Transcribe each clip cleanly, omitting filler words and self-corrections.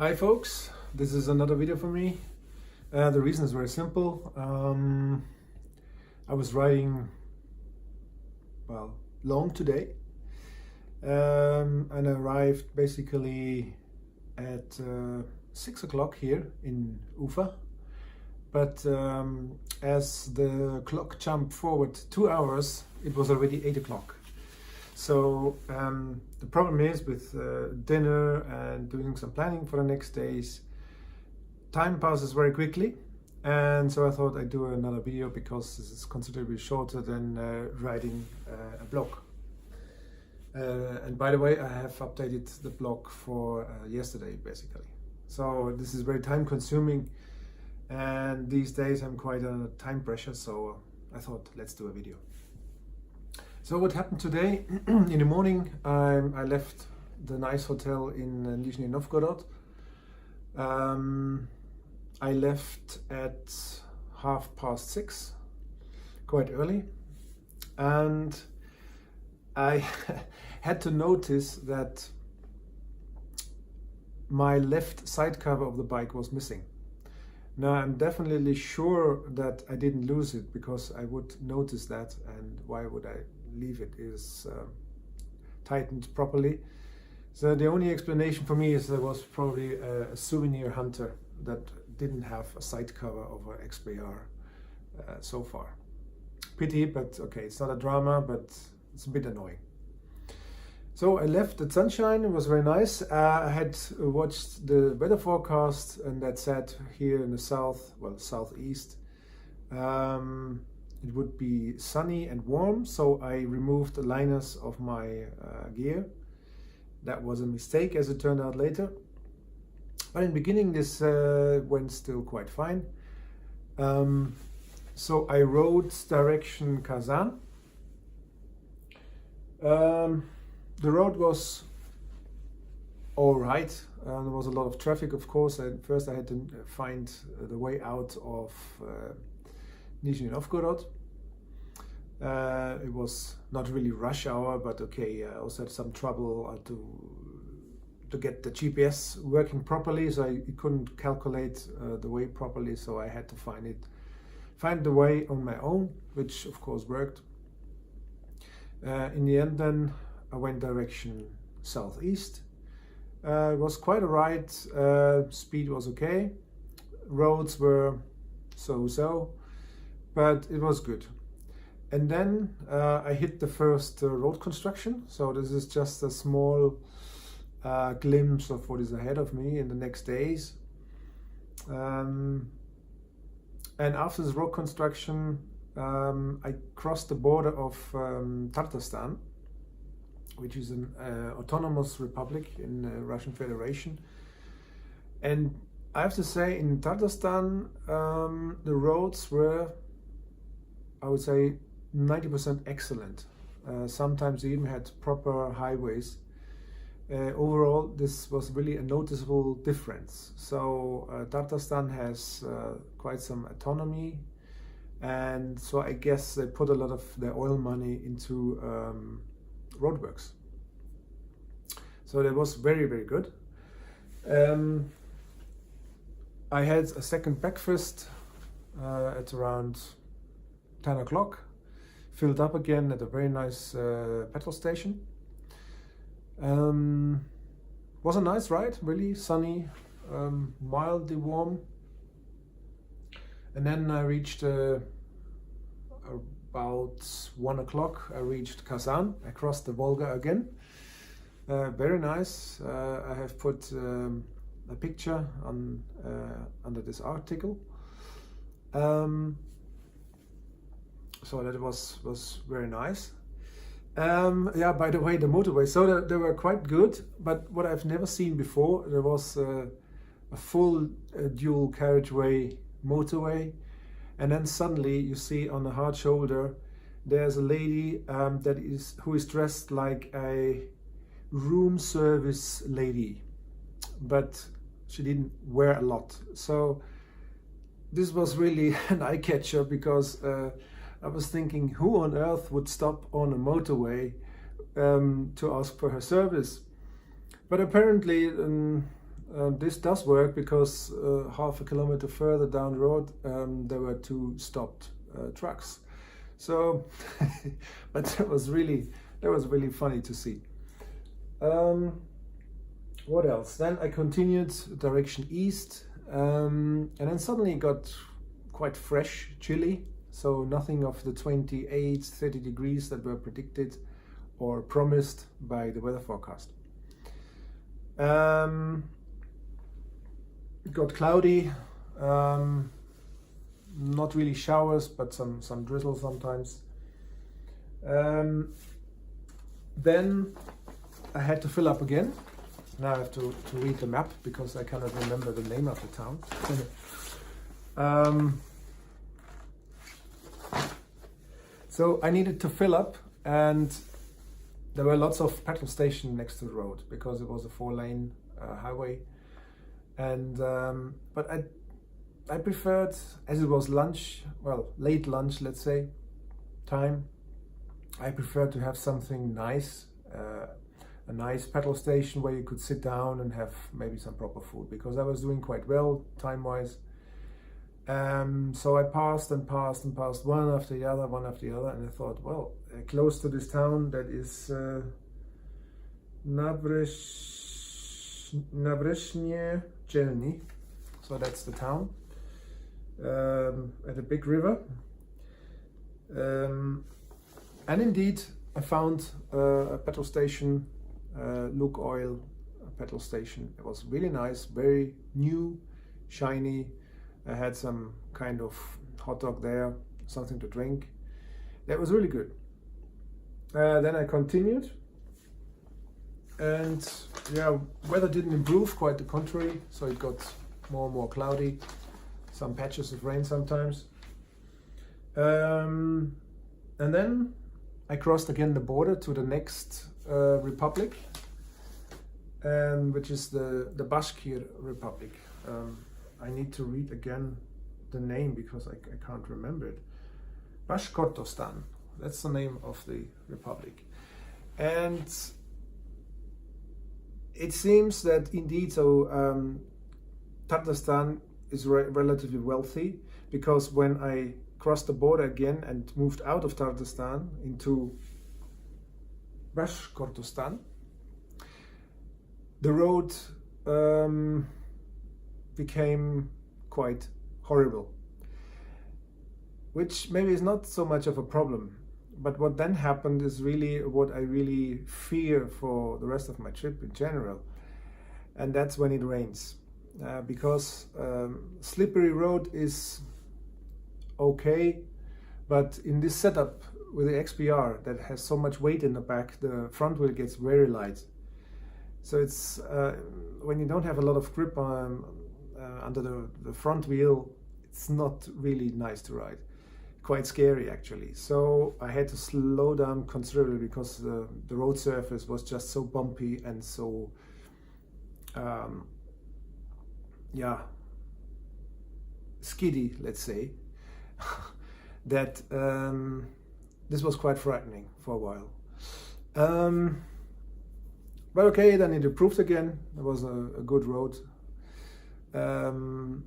Hi folks, this is another video for me. The reason is very simple. I was riding, long today, and I arrived basically at 6 o'clock here in Ufa. But as the clock jumped forward 2 hours, it was already 8 o'clock. So the problem is with dinner and doing some planning for the next days, time passes very quickly, and so I thought I'd do another video because this is considerably shorter than writing a blog. And by the way, I have updated the blog for yesterday basically. So this is very time consuming, and these days I'm quite under time pressure, so I thought let's do a video. So what happened today? In the morning, I left the nice hotel in Nizhny Novgorod. I left at 6:30, quite early, and I had to notice that my left side cover of the bike was missing. Now I'm definitely sure that I didn't lose it, because I would notice that, and why would I leave it? Is tightened properly. So the only explanation for me is there was probably a souvenir hunter that didn't have a side cover of an XBR so far. Pity, but okay, it's not a drama, but it's a bit annoying. So I left at sunshine. It was very nice. I had watched the weather forecast, and that said here in the southeast, it would be sunny and warm. So I removed the liners of my gear. That was a mistake, as it turned out later. But in the beginning, this went still quite fine. So I rode direction Kazan. The road was all right. There was a lot of traffic, of course. And first I had to find the way out of Nizhny Novgorod. It was not really rush hour, but okay, I also had some trouble to get the GPS working properly, so I couldn't calculate the way properly, so I had to find the way on my own, which of course worked. In the end then, I went direction southeast. It was quite a ride. Speed was okay. Roads were so-so, but it was good. And then I hit the first road construction. So this is just a small glimpse of what is ahead of me in the next days. And after this road construction, I crossed the border of Tatarstan, which is an autonomous republic in the Russian Federation. And I have to say, in Tatarstan, the roads were, I would say, 90% excellent. Sometimes they even had proper highways. Overall, this was really a noticeable difference. So Tatarstan has quite some autonomy, and so I guess they put a lot of their oil money into roadworks. So that was very, very good. I had a second breakfast at around 10 o'clock. Filled up again at a very nice petrol station. Was a nice ride, really sunny, mildly warm. And then I reached about 1 o'clock. I reached Kazan. I crossed the Volga again. Very nice. I have put a picture on under this article. So that was very nice. Yeah, by the way, the motorway, so they were quite good, but what I've never seen before, there was a full dual carriageway motorway, and then suddenly you see on the hard shoulder there's a lady who is dressed like a room service lady, but she didn't wear a lot. So this was really an eye catcher, because I was thinking, who on earth would stop on a motorway to ask for her service? But apparently this does work because half a kilometer further down the road there were two stopped trucks. So, but that was really funny to see. What else? Then I continued direction east, and then suddenly it got quite fresh, chilly. So nothing of the 28, 30 degrees that were predicted or promised by the weather forecast. It got cloudy, not really showers, but some drizzle sometimes. Then I had to fill up again. Now I have to read the map because I cannot remember the name of the town. So I needed to fill up, and there were lots of petrol stations next to the road because it was a 4-lane highway. And but I preferred, as it was lunch, well, late lunch, let's say, time, I preferred to have something nice, a nice petrol station where you could sit down and have maybe some proper food, because I was doing quite well time-wise. So I passed and passed and passed one after the other, and I thought, well, close to this town that is Nabreżnie Jelny, so that's the town, at a big river. And indeed, I found a petrol station, Lukoil petrol station. It was really nice, very new, shiny. I had some kind of hot dog there, something to drink. That was really good. Then I continued, and yeah, weather didn't improve, quite the contrary. So it got more and more cloudy, some patches of rain sometimes. And then I crossed again the border to the next republic, which is the Bashkir Republic. I need to read again the name because I can't remember it. Bashkortostan, that's the name of the republic. And it seems that indeed, so Tatarstan is relatively wealthy, because when I crossed the border again and moved out of Tatarstan into Bashkortostan, the road became quite horrible, which maybe is not so much of a problem. But what then happened is really what I really fear for the rest of my trip in general, and that's when it rains. Because slippery road is okay, but in this setup with the XPR that has so much weight in the back, the front wheel gets very light. So it's when you don't have a lot of grip under the front wheel, it's not really nice to ride. Quite scary actually. So I had to slow down considerably because the road surface was just so bumpy and so skiddy, let's say, that this was quite frightening for a while. But okay, then it improved again. It was a good road. And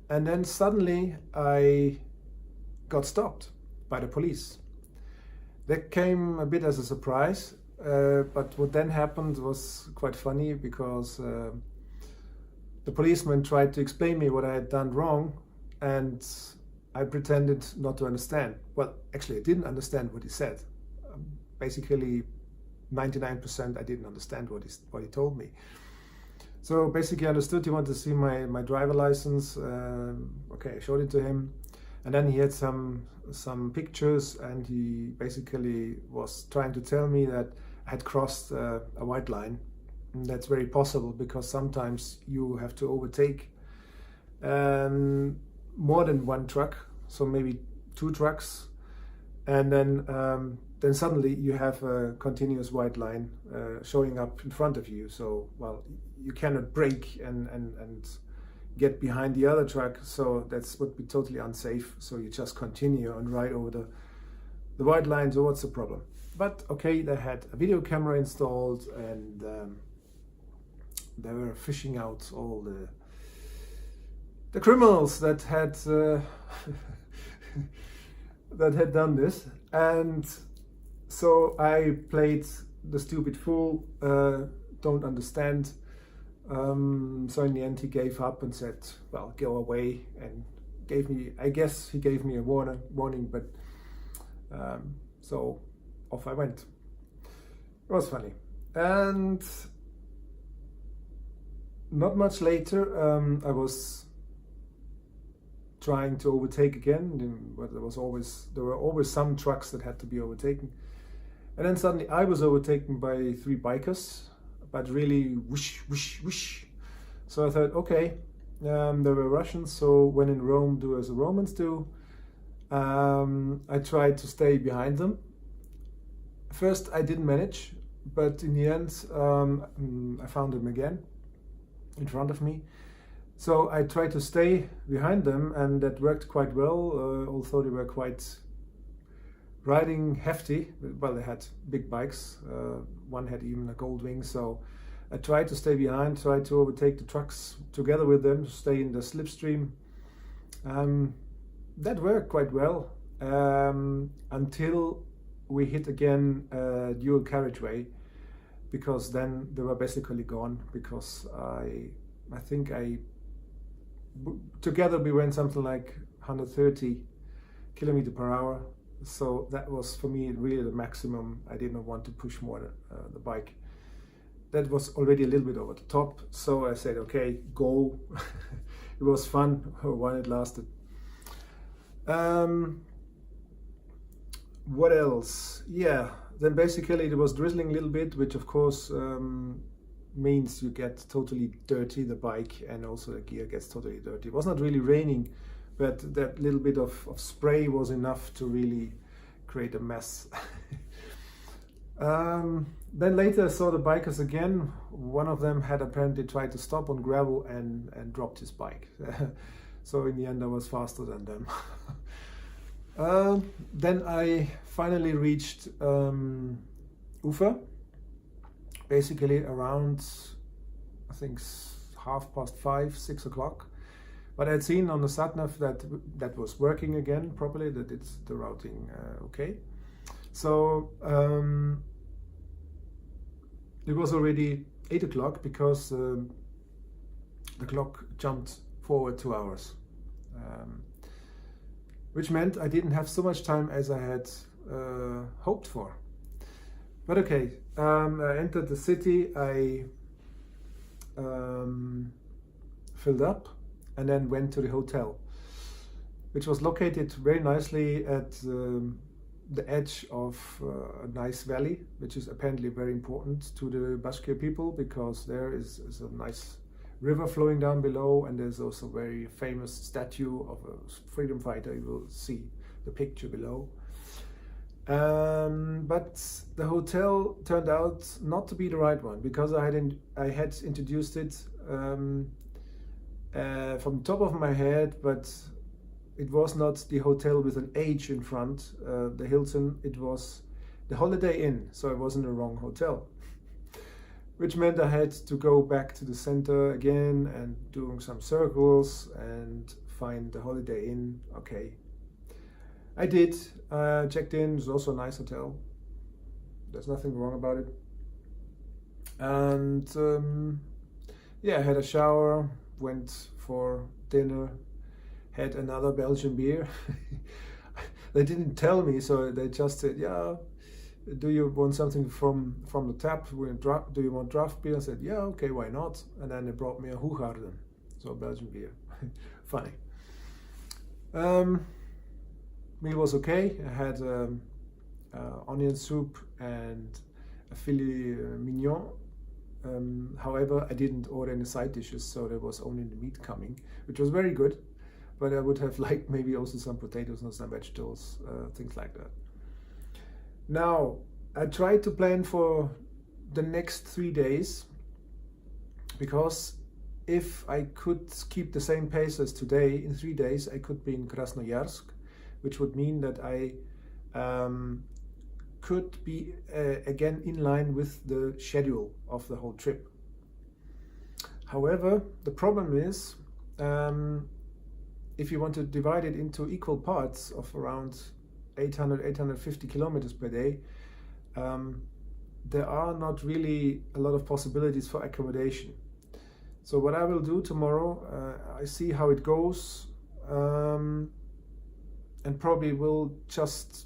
then suddenly I got stopped by the police. That came a bit as a surprise, but what then happened was quite funny, because the policeman tried to explain me what I had done wrong, and I pretended not to understand. Well, actually I didn't understand what he said. Basically 99% I didn't understand what he told me. So basically I understood he wanted to see my driver license. Okay, I showed it to him, and then he had some pictures, and he basically was trying to tell me that I had crossed a white line. And that's very possible, because sometimes you have to overtake more than one truck, so maybe 2 trucks, and then suddenly you have a continuous white line showing up in front of you. So, well, you cannot brake and get behind the other truck, so that would be totally unsafe. So you just continue and ride over the white line. So what's the problem? But okay, they had a video camera installed, and they were fishing out all the criminals that had that had done this. And so I played the stupid fool, don't understand. So in the end he gave up and said, well, go away, and gave me, I guess he gave me a warning, but so off I went. It was funny. And not much later, I was trying to overtake again, but there were always some trucks that had to be overtaken. And then suddenly I was overtaken by 3 bikers, but really whoosh, whoosh, whoosh. So I thought, okay, they were Russians, so when in Rome, do as the Romans do. I tried to stay behind them. First, I didn't manage, but in the end, I found them again in front of me. So I tried to stay behind them, and that worked quite well, although they were quite riding hefty. Well, they had big bikes. One had even a Goldwing, so I tried to stay behind, tried to overtake the trucks together with them, stay in the slipstream. That worked quite well until we hit again dual carriageway, because then they were basically gone, because I think together we went something like 130 km/h. So that was for me really the maximum. I did not want to push more the bike. That was already a little bit over the top. So I said, okay, go. It was fun while it lasted. What else? Yeah, then basically it was drizzling a little bit, which of course means you get totally dirty, the bike, and also the gear gets totally dirty. It was not really raining, but that little bit of spray was enough to really create a mess. Then later I saw the bikers again. One of them had apparently tried to stop on gravel and dropped his bike. So in the end I was faster than them. Then I finally reached Ufa, basically around, I think, 5:30, 6 o'clock. But I'd seen on the sat-nav that was working again properly, that it's the routing okay. So it was already 8 o'clock, because the clock jumped forward 2 hours, which meant I didn't have so much time as I had hoped for. But okay, I entered the city, I filled up, and then went to the hotel, which was located very nicely at the edge of a nice valley, which is apparently very important to the Bashkir people, because there is a nice river flowing down below, and there's also a very famous statue of a freedom fighter. You will see the picture below. But the hotel turned out not to be the right one, because I had introduced it from the top of my head, but it was not the hotel with an H in front, the Hilton. It was the Holiday Inn, so I was in the wrong hotel, which meant I had to go back to the center again and doing some circles and find the Holiday Inn. Okay, I did. Checked in. It was also a nice hotel. There's nothing wrong about it. And yeah, I had a shower, went for dinner, had another Belgian beer. They didn't tell me, so they just said, yeah, do you want something from the tap? Do you want draft beer? I said, yeah, okay, why not? And then they brought me a Hoegaarden, so a Belgian beer. Funny. Meal was okay. I had onion soup and a filet mignon. However, I didn't order any side dishes, so there was only the meat coming, which was very good. But I would have liked maybe also some potatoes and some vegetables, things like that. Now, I tried to plan for the next 3 days, because if I could keep the same pace as today, in 3 days I could be in Krasnoyarsk, which would mean that I could be again in line with the schedule of the whole trip. However, the problem is, if you want to divide it into equal parts of around 850 kilometers per day, there are not really a lot of possibilities for accommodation. So what I will do tomorrow, I see how it goes, and probably will just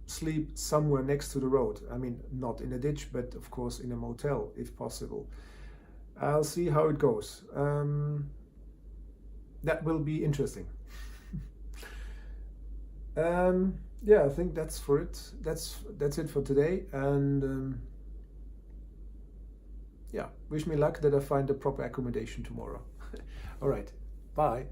sleep somewhere next to the road. I mean, not in a ditch, but of course in a motel if possible. I'll see how it goes. That will be interesting. Yeah, I think that's for it. That's it for today. And yeah, wish me luck that I find the proper accommodation tomorrow. All right, bye.